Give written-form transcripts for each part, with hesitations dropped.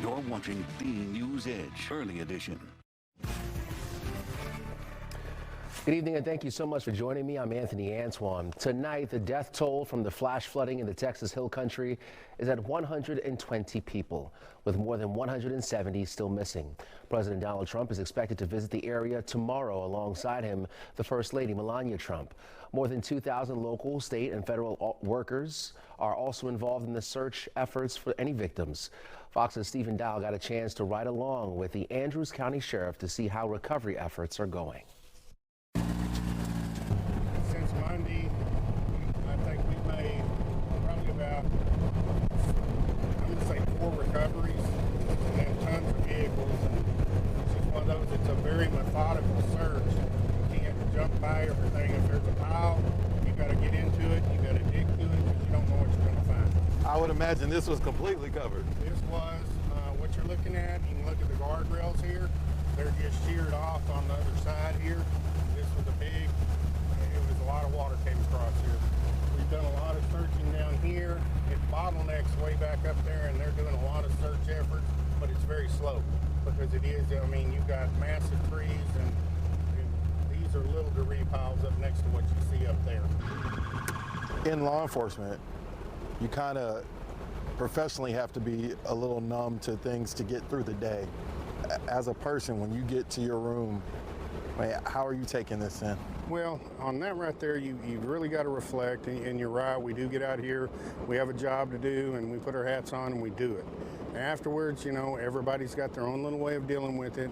You're watching the News Edge Early Edition. Good evening and thank you so much for joining me. I'm Anthony Antoine. Tonight, the death toll from the flash flooding in the Texas Hill Country is at 120 people, with more than 170 still missing. President Donald Trump is expected to visit the area tomorrow. Alongside him, the First Lady Melania Trump. More than 2,000 local, state, and federal workers are also involved in the search efforts for any victims. Fox's Stephen Dow got a chance to ride along with the Andrews County Sheriff to see how recovery efforts are going. Since Monday, I think we've made probably about, I'm going to say 4 recoveries and tons of vehicles. And it's just one of those, it's a very methodical search. You can't jump by everything. If there's a pile, you got to get into it, you got to dig through it because you don't know what you're going to find. I would imagine this was completely covered. This was what you're looking at. You can look at the guardrails here. They're just sheared off on the other side here. This was a big, it was a lot of water came across here. We've done a lot of searching down here. It bottlenecks way back up there, and they're doing a lot of search efforts, but it's very slow because it is, I mean, you've got massive trees, and these are little debris piles up next to what you see up there. In law enforcement, you kind of professionally have to be a little numb to things to get through the day. As a person, when you get to your room, how are you taking this in? Well, on that right there, you've really got to reflect, and you're right, we do get out here, we have a job to do, and we put our hats on and we do it. Afterwards, you know, everybody's got their own little way of dealing with it.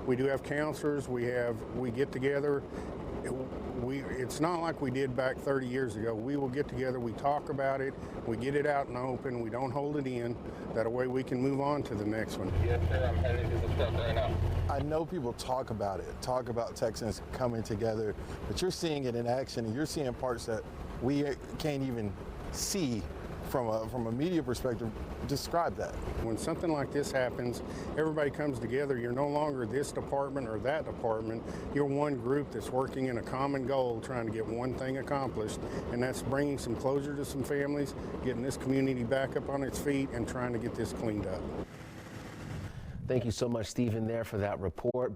We do have counselors, we get together. It's not like we did back 30 years ago. We will get together, we talk about it, we get it out in the open, we don't hold it in. That way we can move on to the next one. Yes, sir, I'm headed to the truck right now. I know people talk about it, talk about Texans coming together, but you're seeing it in action, and you're seeing parts that we can't even see from a media perspective. Describe that. When something like this happens, everybody comes together. You're no longer this department or that department. You're one group that's working in a common goal, trying to get one thing accomplished, and that's bringing some closure to some families, getting this community back up on its feet, and trying to get this cleaned up. Thank you so much, Stephen, there for that report.